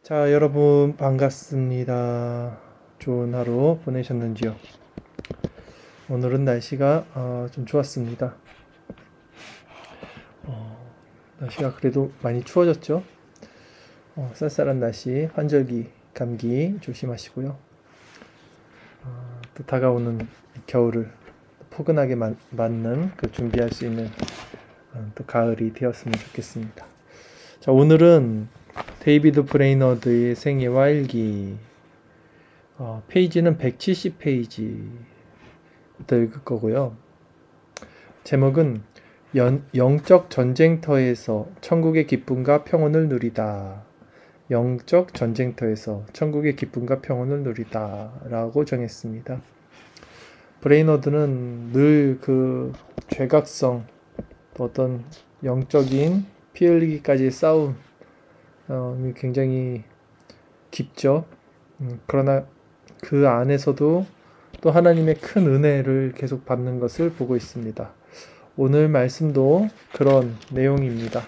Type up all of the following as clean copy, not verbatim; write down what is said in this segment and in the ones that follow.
자, 여러분 반갑습니다. 좋은 하루 보내셨는지요? 오늘은 날씨가 좀 좋았습니다. 날씨가 그래도 많이 추워졌죠? 쌀쌀한 날씨, 환절기, 감기 조심하시고요. 또 다가오는 겨울을 포근하게 맞는 준비할 수 있는 또 가을이 되었으면 좋겠습니다. 자, 오늘은 데이비드 브레이너드의 생애와 일기, 페이지는 170페이지부터 읽을 거고요. 제목은 영적 전쟁터에서 천국의 기쁨과 평온을 누리다. 영적 전쟁터에서 천국의 기쁨과 평온을 누리다 라고 정했습니다. 브레이너드는 늘 그 죄각성, 어떤 영적인 피 흘리기까지의 싸움, 굉장히 깊죠. 그러나 그 안에서도 또 하나님의 큰 은혜를 계속 받는 것을 보고 있습니다. 오늘 말씀도 그런 내용입니다.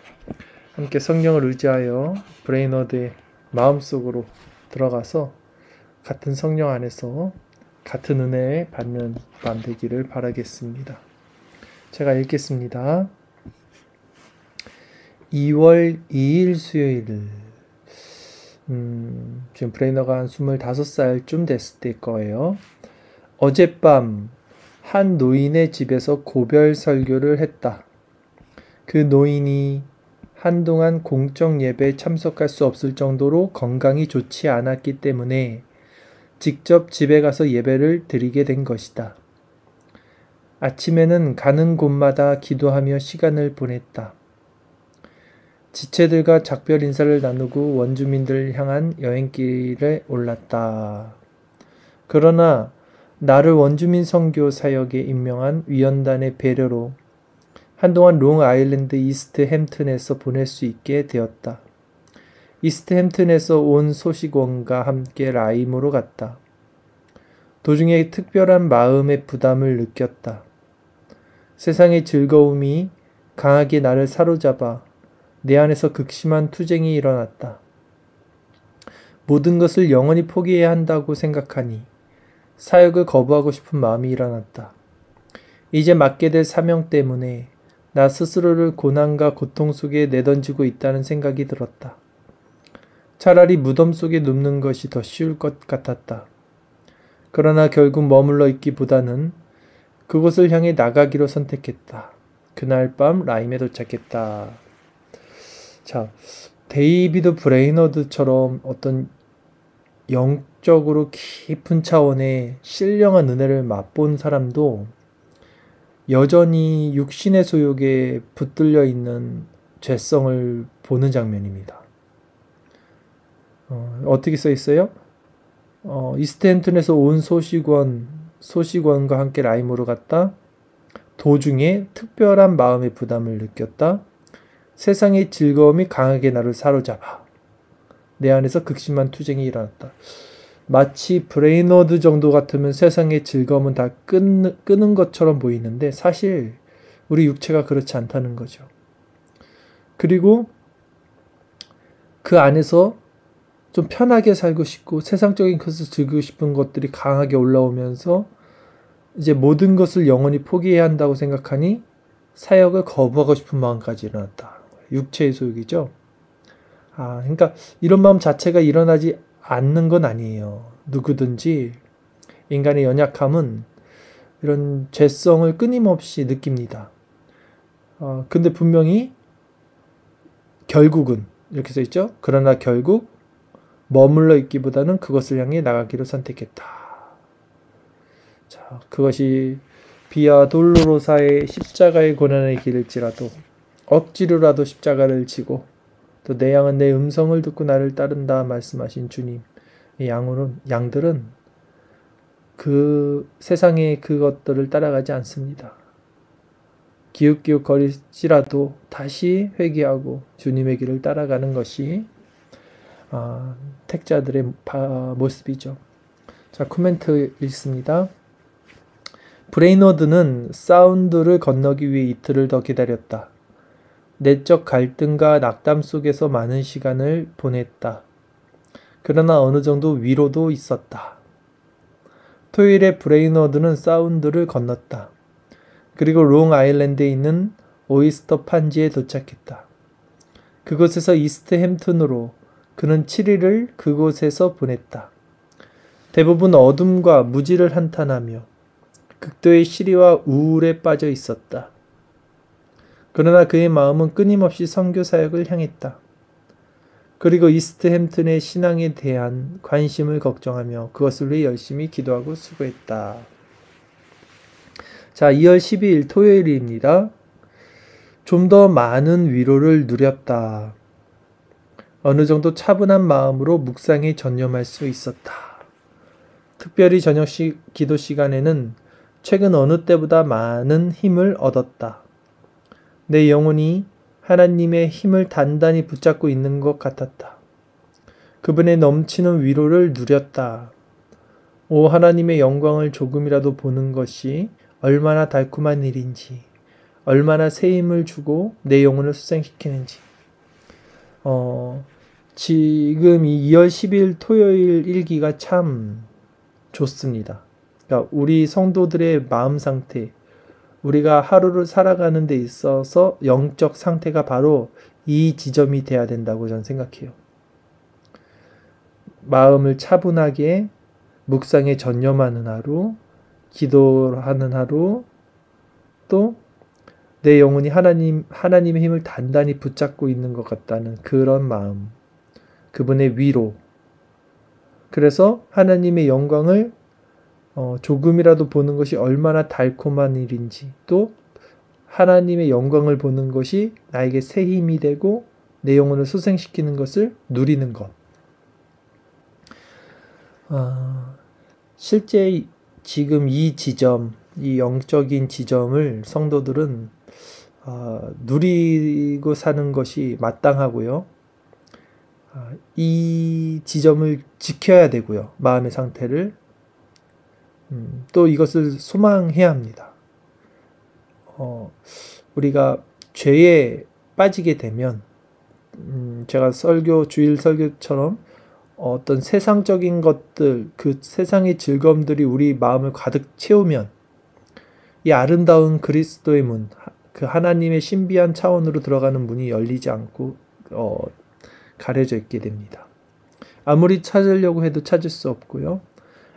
함께 성령을 의지하여 브레이너드의 마음속으로 들어가서 같은 성령 안에서 같은 은혜 받는 밤 되기를 바라겠습니다. 제가 읽겠습니다. 2월 2일 수요일, 지금 브레이너가 한 25살쯤 됐을 때 거예요. 어젯밤 한 노인의 집에서 고별 설교를 했다. 그 노인이 한동안 공적 예배에 참석할 수 없을 정도로 건강이 좋지 않았기 때문에 직접 집에 가서 예배를 드리게 된 것이다. 아침에는 가는 곳마다 기도하며 시간을 보냈다. 지체들과 작별 인사를 나누고 원주민들을 향한 여행길에 올랐다. 그러나 나를 원주민 선교 사역에 임명한 위원단의 배려로 한동안 롱아일랜드 이스트 햄튼에서 보낼 수 있게 되었다. 이스트 햄튼에서 온 소식원과 함께 라임으로 갔다. 도중에 특별한 마음의 부담을 느꼈다. 세상의 즐거움이 강하게 나를 사로잡아 내 안에서 극심한 투쟁이 일어났다. 모든 것을 영원히 포기해야 한다고 생각하니 사역을 거부하고 싶은 마음이 일어났다. 이제 맡게 될 사명 때문에 나 스스로를 고난과 고통 속에 내던지고 있다는 생각이 들었다. 차라리 무덤 속에 눕는 것이 더 쉬울 것 같았다. 그러나 결국 머물러 있기보다는 그곳을 향해 나가기로 선택했다. 그날 밤 라임에 도착했다. 자, 데이비드 브레이너드처럼 어떤 영적으로 깊은 차원의 신령한 은혜를 맛본 사람도 여전히 육신의 소욕에 붙들려 있는 죄성을 보는 장면입니다. 어떻게 써 있어요? 이스트햄튼에서 온 소식원과 함께 라임으로 갔다. 도중에 특별한 마음의 부담을 느꼈다. 세상의 즐거움이 강하게 나를 사로잡아 내 안에서 극심한 투쟁이 일어났다. 마치 브레이너드 정도 같으면 세상의 즐거움은 다 끄는 것처럼 보이는데 사실 우리 육체가 그렇지 않다는 거죠. 그리고 그 안에서 좀 편하게 살고 싶고 세상적인 것을 즐기고 싶은 것들이 강하게 올라오면서 이제 모든 것을 영원히 포기해야 한다고 생각하니 사역을 거부하고 싶은 마음까지 일어났다. 육체의 소욕이죠. 그러니까 이런 마음 자체가 일어나지 않는 건 아니에요. 누구든지 인간의 연약함은 이런 죄성을 끊임없이 느낍니다. 근데 분명히 결국은 이렇게 써 있죠. 그러나 결국 머물러 있기보다는 그것을 향해 나가기를 선택했다. 자, 그것이 비아 돌로로사의 십자가의 고난의 길일지라도 억지로라도 십자가를 지고 또 내 양은 내 음성을 듣고 나를 따른다 말씀하신 주님. 이 양들은 그 세상의 그것들을 따라가지 않습니다. 기웃기웃 거릴지라도 다시 회개하고 주님의 길을 따라가는 것이 택자들의 모습이죠. 자, 코멘트 읽습니다. 브레이너드는 사운드를 건너기 위해 이틀을 더 기다렸다. 내적 갈등과 낙담 속에서 많은 시간을 보냈다. 그러나 어느 정도 위로도 있었다. 토요일에 브레이너드는 사운드를 건넜다. 그리고 롱 아일랜드에 있는 오이스터 판지에 도착했다. 그곳에서 이스트 햄튼으로 그는 7일을 그곳에서 보냈다. 대부분 어둠과 무지를 한탄하며 극도의 시리와 우울에 빠져 있었다. 그러나 그의 마음은 끊임없이 선교 사역을 향했다. 그리고 이스트 햄튼의 신앙에 대한 관심을 걱정하며 그것을 위해 열심히 기도하고 수고했다. 자, 2월 12일 토요일입니다. 좀 더 많은 위로를 누렸다. 어느 정도 차분한 마음으로 묵상에 전념할 수 있었다. 특별히 저녁 기도 시간에는 최근 어느 때보다 많은 힘을 얻었다. 내 영혼이 하나님의 힘을 단단히 붙잡고 있는 것 같았다. 그분의 넘치는 위로를 누렸다. 오, 하나님의 영광을 조금이라도 보는 것이 얼마나 달콤한 일인지, 얼마나 새 힘을 주고 내 영혼을 수생시키는지. 지금 이 2월 10일 토요일 일기가 참 좋습니다. 그러니까 우리 성도들의 마음 상태, 우리가 하루를 살아가는 데 있어서 영적 상태가 바로 이 지점이 돼야 된다고 저는 생각해요. 마음을 차분하게 묵상에 전념하는 하루, 기도하는 하루, 또 내 영혼이 하나님의 힘을 단단히 붙잡고 있는 것 같다는 그런 마음, 그분의 위로. 그래서 하나님의 영광을 조금이라도 보는 것이 얼마나 달콤한 일인지, 또 하나님의 영광을 보는 것이 나에게 새 힘이 되고 내 영혼을 소생시키는 것을 누리는 것. 실제 지금 이 지점, 이 영적인 지점을 성도들은 누리고 사는 것이 마땅하고요. 이 지점을 지켜야 되고요. 마음의 상태를. 또 이것을 소망해야 합니다. 우리가 죄에 빠지게 되면 제가 주일 설교처럼 어떤 세상적인 것들, 그 세상의 즐거움들이 우리 마음을 가득 채우면 이 아름다운 그리스도의 문, 그 하나님의 신비한 차원으로 들어가는 문이 열리지 않고 가려져 있게 됩니다. 아무리 찾으려고 해도 찾을 수 없고요.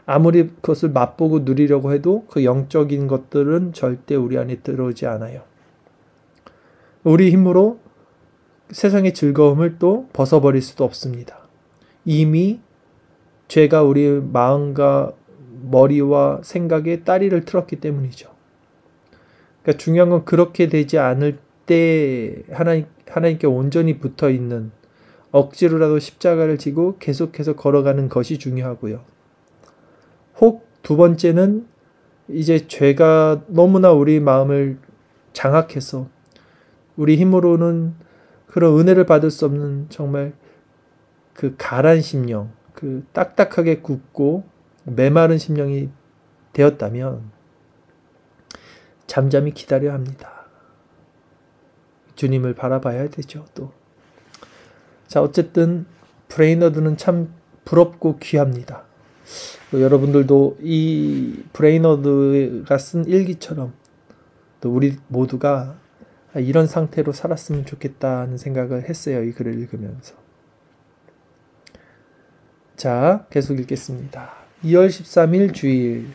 아무리 그것을 맛보고 누리려고 해도 그 영적인 것들은 절대 우리 안에 들어오지 않아요. 우리 힘으로 세상의 즐거움을 또 벗어버릴 수도 없습니다. 이미 죄가 우리 마음과 머리와 생각에 따리를 틀었기 때문이죠. 그러니까 중요한 건 그렇게 되지 않을 때 하나님께 온전히 붙어있는, 억지로라도 십자가를 지고 계속해서 걸어가는 것이 중요하고요. 혹 두 번째는 이제 죄가 너무나 우리 마음을 장악해서 우리 힘으로는 그런 은혜를 받을 수 없는 정말 그 가란 심령, 그 딱딱하게 굳고 메마른 심령이 되었다면 잠잠히 기다려야 합니다. 주님을 바라봐야 되죠, 또. 자, 어쨌든 브레이너드는 참 부럽고 귀합니다. 여러분들도 이 브레이너드가 쓴 일기처럼 또 우리 모두가 이런 상태로 살았으면 좋겠다는 생각을 했어요. 이 글을 읽으면서. 자, 계속 읽겠습니다. 2월 13일 주일.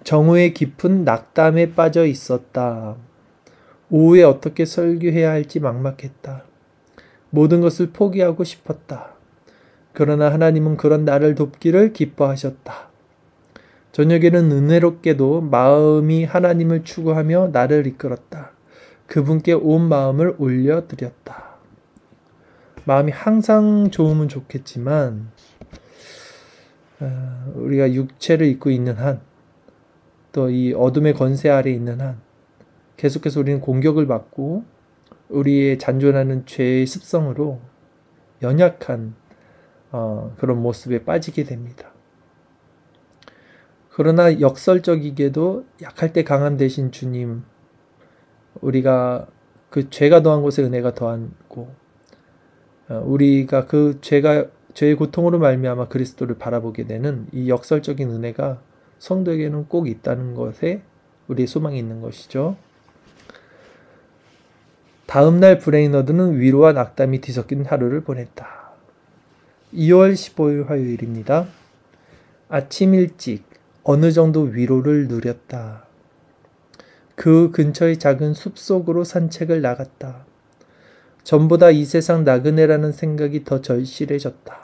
정오의 깊은 낙담에 빠져 있었다. 오후에 어떻게 설교해야 할지 막막했다. 모든 것을 포기하고 싶었다. 그러나 하나님은 그런 나를 돕기를 기뻐하셨다. 저녁에는 은혜롭게도 마음이 하나님을 추구하며 나를 이끌었다. 그분께 온 마음을 올려드렸다. 마음이 항상 좋으면 좋겠지만 우리가 육체를 입고 있는 한, 또 이 어둠의 권세 아래 있는 한 계속해서 우리는 공격을 받고 우리의 잔존하는 죄의 습성으로 연약한 그런 모습에 빠지게 됩니다. 그러나 역설적이게도 약할 때 강한 대신 주님, 우리가 그 죄가 더한 곳에 은혜가 더하고 우리가 그 죄가 죄의 고통으로 말미암아 그리스도를 바라보게 되는 이 역설적인 은혜가 성도에게는 꼭 있다는 것에 우리의 소망이 있는 것이죠. 다음날 브레이너드는 위로와 낙담이 뒤섞인 하루를 보냈다. 2월 15일 화요일입니다. 아침 일찍 어느 정도 위로를 누렸다. 그 근처의 작은 숲속으로 산책을 나갔다. 전보다 이 세상 나그네라는 생각이 더 절실해졌다.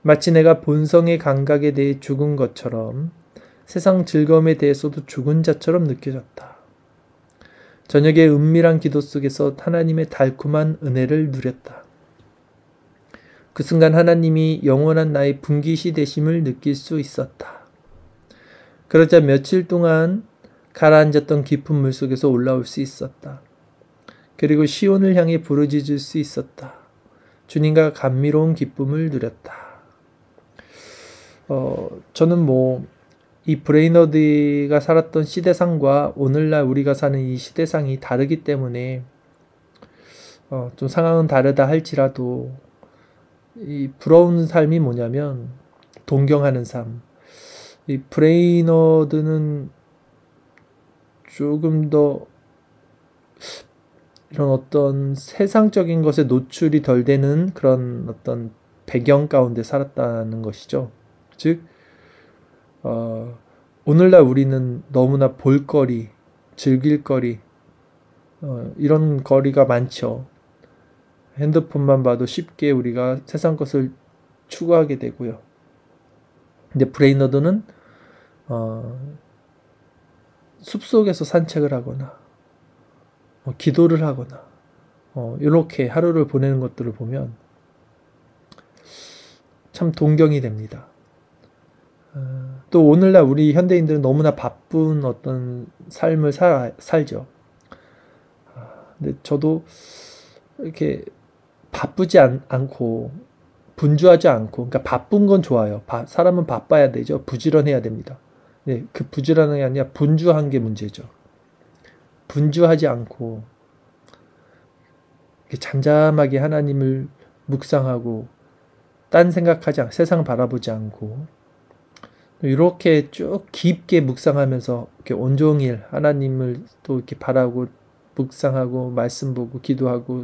마치 내가 본성의 감각에 대해 죽은 것처럼 세상 즐거움에 대해서도 죽은 자처럼 느껴졌다. 저녁의 은밀한 기도 속에서 하나님의 달콤한 은혜를 누렸다. 그 순간 하나님이 영원한 나의 분기시 되심을 느낄 수 있었다. 그러자 며칠 동안 가라앉았던 깊은 물속에서 올라올 수 있었다. 그리고 시온을 향해 부르짖을 수 있었다. 주님과 감미로운 기쁨을 누렸다. 저는 이 브레이너드가 살았던 시대상과 오늘날 우리가 사는 이 시대상이 다르기 때문에 좀 상황은 다르다 할지라도 이 부러운 삶이 뭐냐면 동경하는 삶. 이 브레이너드는 조금 더 이런 어떤 세상적인 것에 노출이 덜 되는 그런 어떤 배경 가운데 살았다는 것이죠. 즉 오늘날 우리는 너무나 볼거리, 즐길거리 이런 거리가 많죠. 핸드폰만 봐도 쉽게 우리가 세상 것을 추구하게 되고요. 근데 브레이너드는 숲속에서 산책을 하거나 기도를 하거나 이렇게 하루를 보내는 것들을 보면 참 동경이 됩니다. 또 오늘날 우리 현대인들은 너무나 바쁜 어떤 삶을 살죠. 근데 저도 이렇게 바쁘지 않고 분주하지 않고, 그러니까 바쁜 건 좋아요. 사람은 바빠야 되죠. 부지런해야 됩니다. 네, 그 부지런한 게 아니라 분주한 게 문제죠. 분주하지 않고 잠잠하게 하나님을 묵상하고 딴 생각하지 않고 세상 바라보지 않고 이렇게 쭉 깊게 묵상하면서 이렇게 온종일 하나님을 또 이렇게 바라고 묵상하고 말씀 보고 기도하고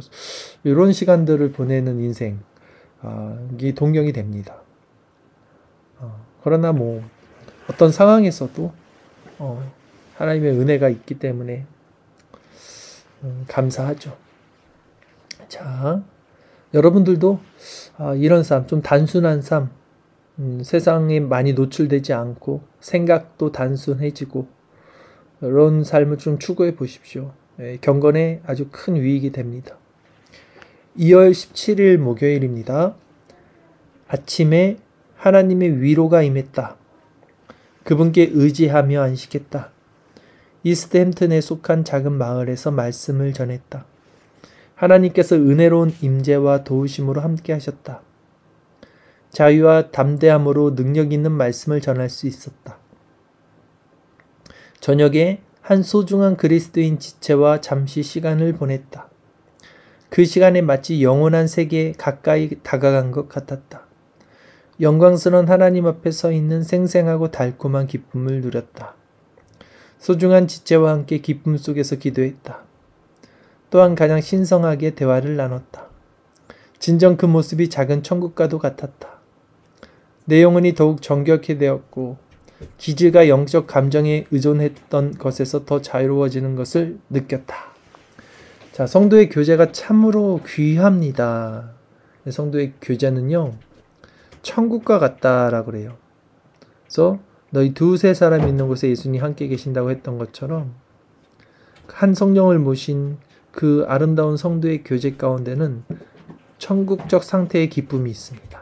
이런 시간들을 보내는 인생, 이게 동경이 됩니다. 그러나 어떤 상황에서도 하나님의 은혜가 있기 때문에 감사하죠. 자, 여러분들도 이런 삶, 좀 단순한 삶, 세상에 많이 노출되지 않고 생각도 단순해지고 이런 삶을 좀 추구해 보십시오. 경건에 아주 큰 유익이 됩니다. 2월 17일 목요일입니다. 아침에 하나님의 위로가 임했다. 그분께 의지하며 안식했다. 이스트햄튼에 속한 작은 마을에서 말씀을 전했다. 하나님께서 은혜로운 임재와 도우심으로 함께 하셨다. 자유와 담대함으로 능력 있는 말씀을 전할 수 있었다. 저녁에 한 소중한 그리스도인 지체와 잠시 시간을 보냈다. 그 시간에 마치 영원한 세계에 가까이 다가간 것 같았다. 영광스러운 하나님 앞에 서 있는 생생하고 달콤한 기쁨을 누렸다. 소중한 지체와 함께 기쁨 속에서 기도했다. 또한 가장 신성하게 대화를 나눴다. 진정 그 모습이 작은 천국과도 같았다. 내 영혼이 더욱 정결케 되었고 기질과 영적 감정에 의존했던 것에서 더 자유로워지는 것을 느꼈다. 자, 성도의 교제가 참으로 귀합니다. 성도의 교제는요, 천국과 같다라고 그래요. 그래서 너희 두세 사람 있는 곳에 예수님이 함께 계신다고 했던 것처럼 한 성령을 모신 그 아름다운 성도의 교제 가운데는 천국적 상태의 기쁨이 있습니다.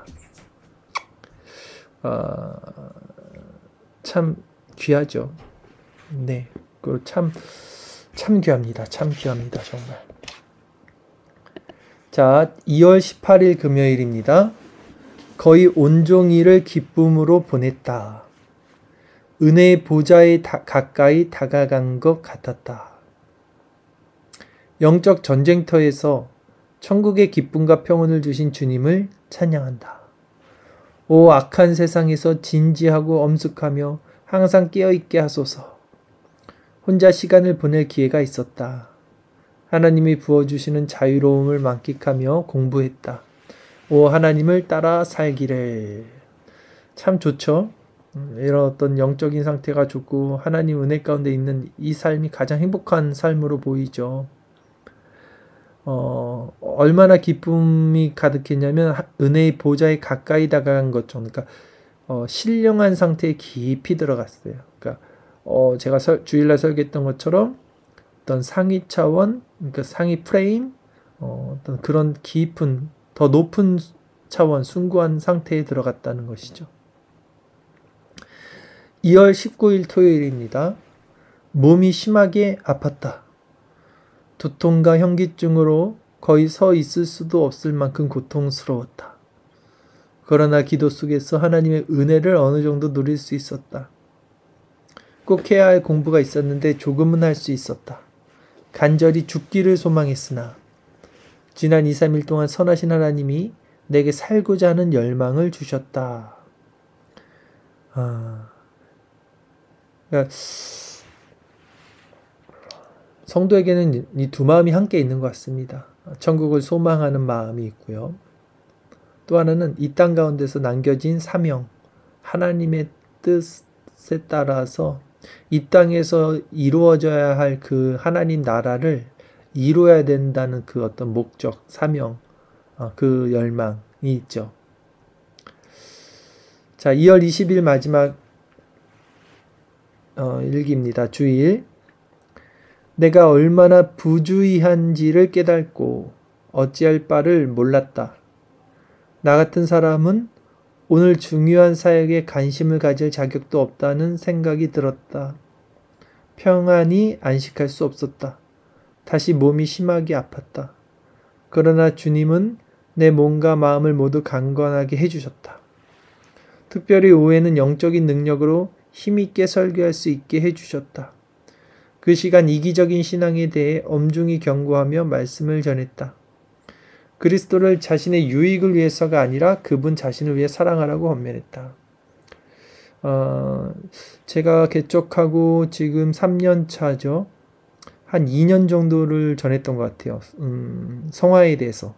참 귀하죠. 네, 그 참 귀합니다. 참 귀합니다. 정말. 자, 2월 18일 금요일입니다. 거의 온종일을 기쁨으로 보냈다. 은혜의 보좌에 가까이 다가간 것 같았다. 영적 전쟁터에서 천국의 기쁨과 평온을 주신 주님을 찬양한다. 오 악한 세상에서 진지하고 엄숙하며 항상 깨어있게 하소서. 혼자 시간을 보낼 기회가 있었다. 하나님이 부어주시는 자유로움을 만끽하며 공부했다. 오 하나님을 따라 살기를. 참 좋죠. 이런 어떤 영적인 상태가 좋고 하나님 은혜 가운데 있는 이 삶이 가장 행복한 삶으로 보이죠. 얼마나 기쁨이 가득했냐면 은혜의 보좌에 가까이 다가간 것처럼, 그러니까 신령한 상태에 깊이 들어갔어요. 그러니까 제가 주일날 설교했던 것처럼 어떤 상위 차원, 그러니까 상위 프레임, 어떤 그런 깊은 더 높은 차원, 숭고한 상태에 들어갔다는 것이죠. 2월 19일 토요일입니다. 몸이 심하게 아팠다. 두통과 현기증으로 거의 서 있을 수도 없을 만큼 고통스러웠다. 그러나 기도 속에서 하나님의 은혜를 어느 정도 누릴 수 있었다. 꼭 해야 할 공부가 있었는데 조금은 할 수 있었다. 간절히 죽기를 소망했으나 지난 2, 3일 동안 선하신 하나님이 내게 살고자 하는 열망을 주셨다. 그러니까 성도에게는 이 두 마음이 함께 있는 것 같습니다. 천국을 소망하는 마음이 있고요. 또 하나는 이 땅 가운데서 남겨진 사명, 하나님의 뜻에 따라서 이 땅에서 이루어져야 할 그 하나님 나라를 이루어야 된다는 그 어떤 목적, 사명, 그 열망이 있죠. 자, 2월 20일 마지막 일기입니다. 주일. 내가 얼마나 부주의한지를 깨닫고 어찌할 바를 몰랐다. 나 같은 사람은 오늘 중요한 사역에 관심을 가질 자격도 없다는 생각이 들었다. 평안히 안식할 수 없었다. 다시 몸이 심하게 아팠다. 그러나 주님은 내 몸과 마음을 모두 강건하게 해주셨다. 특별히 오후에는 영적인 능력으로 힘있게 설교할 수 있게 해주셨다. 그 시간 이기적인 신앙에 대해 엄중히 경고하며 말씀을 전했다. 그리스도를 자신의 유익을 위해서가 아니라 그분 자신을 위해 사랑하라고 권면했다. 제가 개척하고 지금 3년 차죠. 한 2년 정도를 전했던 것 같아요. 성화에 대해서.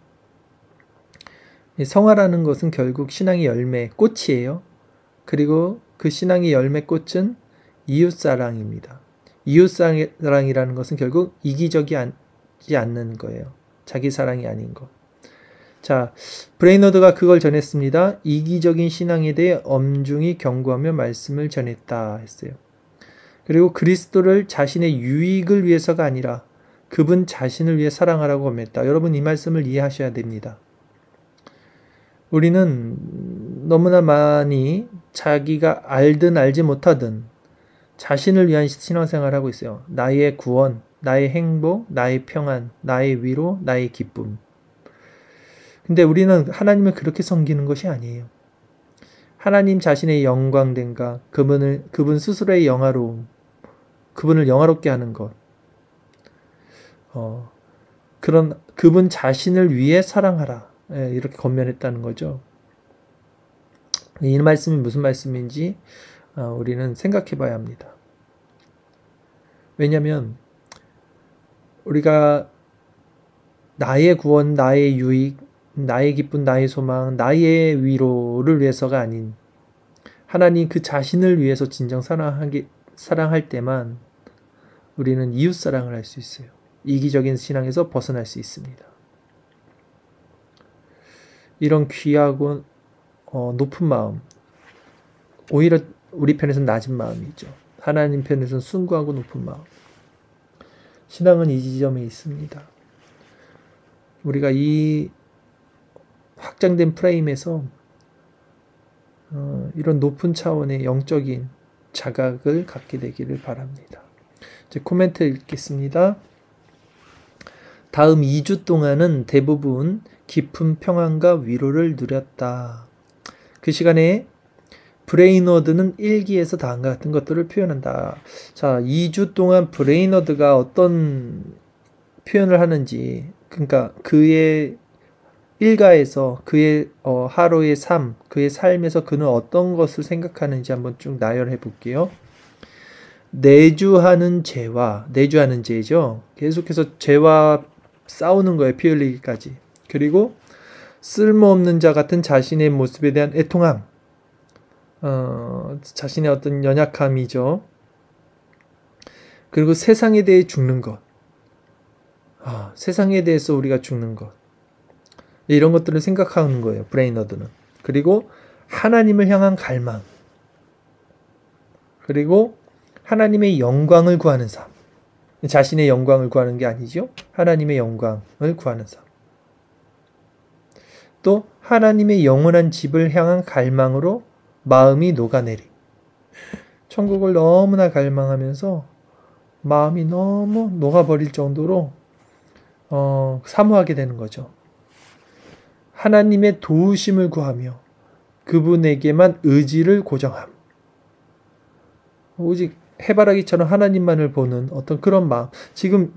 성화라는 것은 결국 신앙의 열매, 꽃이에요. 그리고 그 신앙의 열매 꽃은 이웃사랑입니다. 이웃사랑이라는 것은 결국 이기적이지 않는 거예요. 자기 사랑이 아닌 것. 자, 브레이너드가 그걸 전했습니다. 이기적인 신앙에 대해 엄중히 경고하며 말씀을 전했다 했어요. 그리고 그리스도를 자신의 유익을 위해서가 아니라 그분 자신을 위해 사랑하라고 권면했다. 여러분 이 말씀을 이해하셔야 됩니다. 우리는 너무나 많이 자기가 알든 알지 못하든 자신을 위한 신앙생활을 하고 있어요. 나의 구원, 나의 행복, 나의 평안, 나의 위로, 나의 기쁨. 근데 우리는 하나님을 그렇게 섬기는 것이 아니에요. 하나님 자신의 영광됨과 그분 스스로의 영화로움, 그분을 영화롭게 하는 것, 그런 그분 자신을 위해 사랑하라, 이렇게 권면했다는 거죠. 이 말씀이 무슨 말씀인지 우리는 생각해 봐야 합니다. 왜냐하면 우리가 나의 구원, 나의 유익, 나의 기쁨, 나의 소망, 나의 위로를 위해서가 아닌 하나님 그 자신을 위해서 진정 사랑할 때만 우리는 이웃사랑을 할 수 있어요. 이기적인 신앙에서 벗어날 수 있습니다. 이런 귀하고 높은 마음, 오히려 우리 편에서는 낮은 마음이죠. 하나님 편에서는 숭고하고 높은 마음. 신앙은 이 지점에 있습니다. 우리가 이 확장된 프레임에서 이런 높은 차원의 영적인 자각을 갖게 되기를 바랍니다. 이제 코멘트 읽겠습니다. 다음 2주 동안은 대부분 깊은 평안과 위로를 누렸다. 그 시간에 브레이너드는 일기에서 다음과 같은 것들을 표현한다. 자, 2주 동안 브레이너드가 어떤 표현을 하는지, 그러니까 그의 일가에서 그의 하루의 삶, 그의 삶에서 그는 어떤 것을 생각하는지 한번 쭉 나열해 볼게요. 내주하는 죄와, 내주하는 죄죠. 계속해서 죄와 싸우는 거예요. 피 흘리기까지. 그리고 쓸모없는 자 같은 자신의 모습에 대한 애통함, 자신의 어떤 연약함이죠. 그리고 세상에 대해 죽는 것, 세상에 대해서 우리가 죽는 것, 이런 것들을 생각하는 거예요. 브레이너드는. 그리고 하나님을 향한 갈망, 그리고 하나님의 영광을 구하는 삶. 자신의 영광을 구하는 게 아니죠. 하나님의 영광을 구하는 삶. 또 하나님의 영원한 집을 향한 갈망으로 마음이 녹아내리. 천국을 너무나 갈망하면서 마음이 너무 녹아버릴 정도로 사모하게 되는 거죠. 하나님의 도우심을 구하며 그분에게만 의지를 고정함. 오직 해바라기처럼 하나님만을 보는 어떤 그런 마음. 지금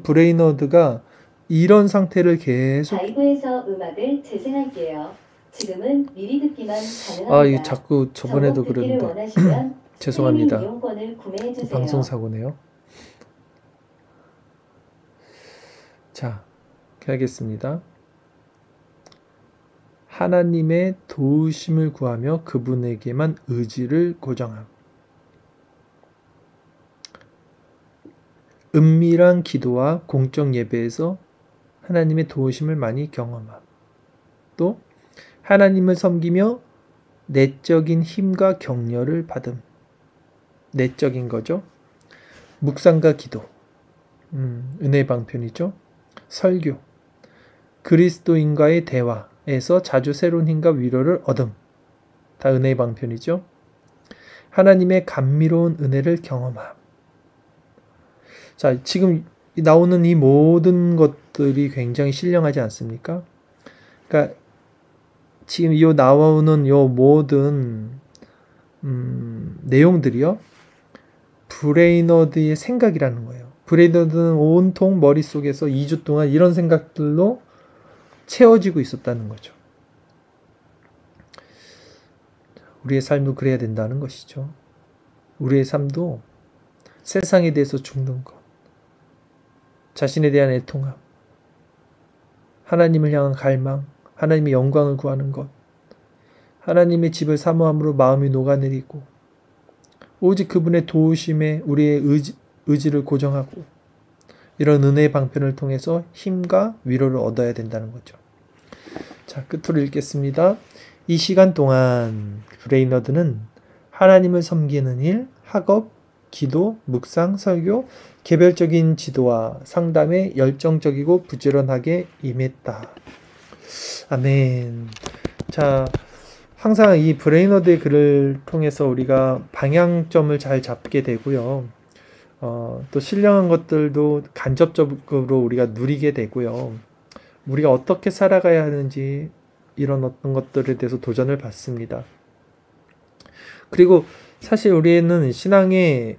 브레이너드가 이런 상태를 계속. 라이브에서 음악을 재생할게요. 지금은 미리 듣기만 가능합니다. 이거 자꾸 저번에도 그랬는데 죄송합니다. 이용권을 구매해 주세요. 방송 사고네요. 자, 하겠습니다. 하나님의 도우심을 구하며 그분에게만 의지를 고정함. 은밀한 기도와 공적 예배에서 하나님의 도우심을 많이 경험함. 또 하나님을 섬기며 내적인 힘과 격려를 받음. 내적인 거죠. 묵상과 기도, 은혜 방편이죠. 설교, 그리스도인과의 대화에서 자주 새로운 힘과 위로를 얻음. 다 은혜의 방편이죠. 하나님의 감미로운 은혜를 경험함. 자, 지금 나오는 이 모든 것들이 굉장히 신령하지 않습니까? 그러니까 지금 이 나오는 이 모든 내용들이요, 브레이너드의 생각이라는 거예요. 브레이너드는 온통 머릿속에서 2주 동안 이런 생각들로 채워지고 있었다는 거죠. 우리의 삶도 그래야 된다는 것이죠. 우리의 삶도 세상에 대해서 죽는 것, 자신에 대한 애통함, 하나님을 향한 갈망, 하나님의 영광을 구하는 것, 하나님의 집을 사모함으로 마음이 녹아내리고 오직 그분의 도우심에 우리의 의지를 고정하고 이런 은혜의 방편을 통해서 힘과 위로를 얻어야 된다는 거죠. 자, 끝으로 읽겠습니다. 이 시간 동안 브레이너드는 하나님을 섬기는 일, 학업, 기도, 묵상, 설교, 개별적인 지도와 상담에 열정적이고 부지런하게 임했다. 아멘. 자, 항상 이 브레이너드의 글을 통해서 우리가 방향점을 잘 잡게 되고요. 또 신령한 것들도 간접적으로 우리가 누리게 되고요. 우리가 어떻게 살아가야 하는지 이런 어떤 것들에 대해서 도전을 받습니다. 그리고 사실 우리는 신앙의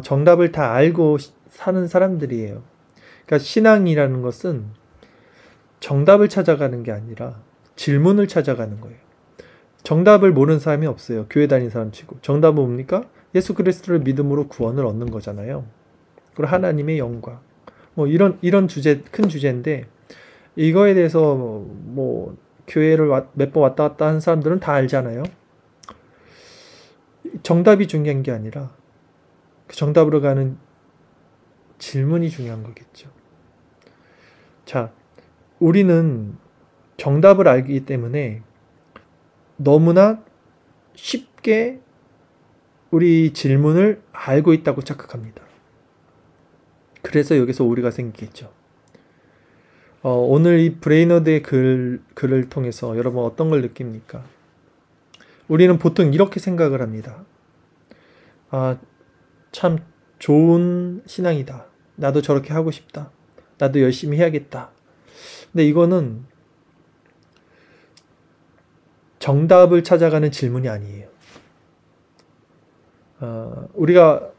정답을 다 알고 사는 사람들이에요. 그러니까 신앙이라는 것은 정답을 찾아가는 게 아니라 질문을 찾아가는 거예요. 정답을 모르는 사람이 없어요. 교회 다니는 사람 치고. 정답은 뭡니까? 예수 그리스도를 믿음으로 구원을 얻는 거잖아요. 그리고 하나님의 영광. 뭐 이런 주제, 큰 주제인데 이거에 대해서 뭐 교회를 몇 번 왔다 갔다 하는 사람들은 다 알잖아요. 정답이 중요한 게 아니라 그 정답으로 가는 질문이 중요한 거겠죠. 자, 우리는 정답을 알기 때문에 너무나 쉽게 우리 질문을 알고 있다고 착각합니다. 그래서 여기서 오류가 생기겠죠. 오늘 이 브레이너드의 글을 통해서 여러분 어떤 걸 느낍니까? 우리는 보통 이렇게 생각을 합니다. 참 좋은 신앙이다. 나도 저렇게 하고 싶다. 나도 열심히 해야겠다. 근데 이거는 정답을 찾아가는 질문이 아니에요. 우리가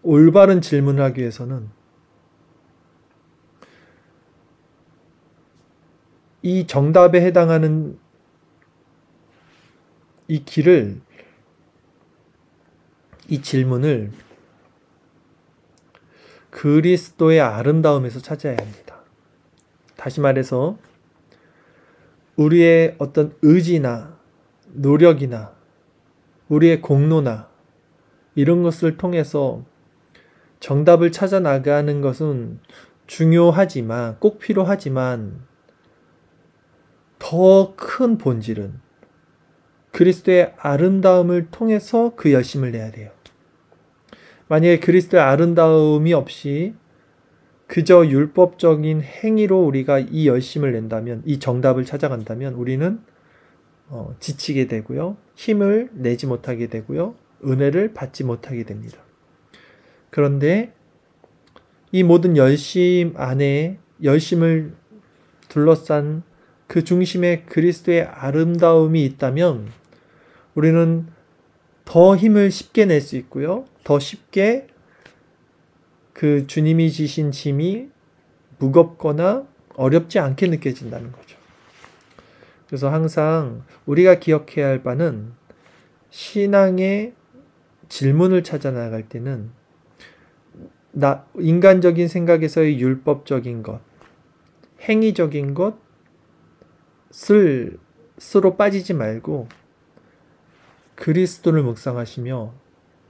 올바른 질문을 하기 위해서는 이 정답에 해당하는 이 길을, 이 질문을 그리스도의 아름다움에서 찾아야 합니다. 다시 말해서 우리의 어떤 의지나 노력이나 우리의 공로나 이런 것을 통해서 정답을 찾아 나가는 것은 중요하지만, 꼭 필요하지만, 더 큰 본질은 그리스도의 아름다움을 통해서 그 열심을 내야 돼요. 만약에 그리스도의 아름다움이 없이 그저 율법적인 행위로 우리가 이 열심을 낸다면, 이 정답을 찾아간다면 우리는 지치게 되고요, 힘을 내지 못하게 되고요, 은혜를 받지 못하게 됩니다. 그런데 이 모든 열심 안에, 열심을 둘러싼 그 중심에 그리스도의 아름다움이 있다면 우리는 더 힘을 쉽게 낼 수 있고요, 더 쉽게 그 주님이 지신 짐이 무겁거나 어렵지 않게 느껴진다는 거죠. 그래서 항상 우리가 기억해야 할 바는, 신앙의 질문을 찾아 나갈 때는 인간적인 생각에서의 율법적인 것, 행위적인 것을 스스로 빠지지 말고 그리스도를 묵상하시며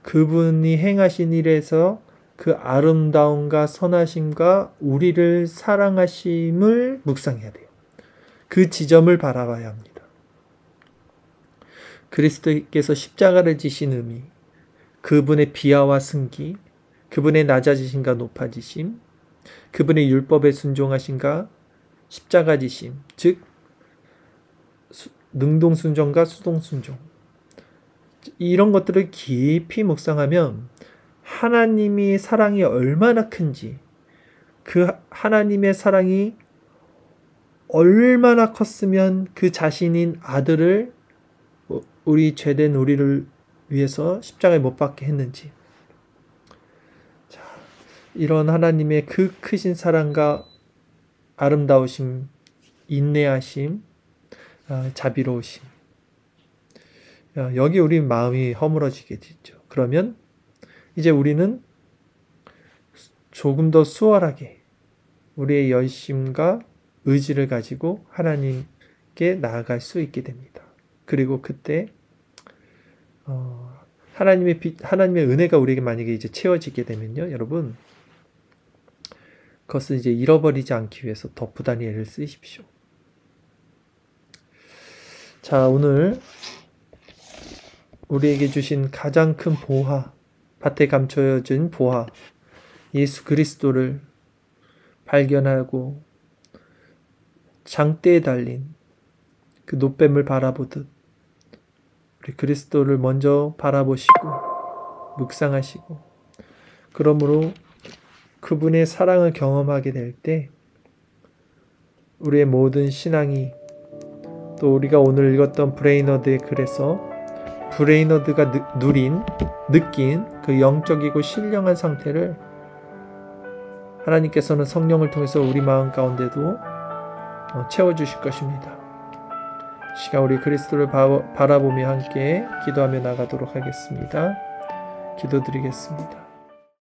그분이 행하신 일에서 그 아름다움과 선하심과 우리를 사랑하심을 묵상해야 돼요. 그 지점을 바라봐야 합니다. 그리스도께서 십자가를 지신 의미, 그분의 비하와 승기, 그분의 낮아지심과 높아지심, 그분의 율법에 순종하심과 십자가 지심, 즉 능동순종과 수동순종, 이런 것들을 깊이 묵상하면 하나님의 사랑이 얼마나 큰지, 그 하나님의 사랑이 얼마나 컸으면 그 자신인 아들을 우리 죄된 우리를 위해서 십자가에 못 박게 했는지, 자, 이런 하나님의 그 크신 사랑과 아름다우심, 인내하심, 자비로우심, 여기 우리 마음이 허물어지게 되죠. 그러면 이제 우리는 조금 더 수월하게 우리의 열심과 의지를 가지고 하나님께 나아갈 수 있게 됩니다. 그리고 그때 하나님의 은혜가 우리에게 만약에 이제 채워지게 되면요, 여러분, 그것을 이제 잃어버리지 않기 위해서 더 부단히 애를 쓰십시오. 자, 오늘 우리에게 주신 가장 큰 보화, 밭에 감춰진 보화, 예수 그리스도를 발견하고 장대에 달린 그 놋뱀을 바라보듯 우리 그리스도를 먼저 바라보시고 묵상하시고, 그러므로 그분의 사랑을 경험하게 될 때 우리의 모든 신앙이, 또 우리가 오늘 읽었던 브레이너드의 글에서 브레이너드가 느낀 그 영적이고 신령한 상태를 하나님께서는 성령을 통해서 우리 마음 가운데도 채워주실 것입니다. 시간 우리 그리스도를 바라보며 함께 기도하며 나가도록 하겠습니다. 기도드리겠습니다.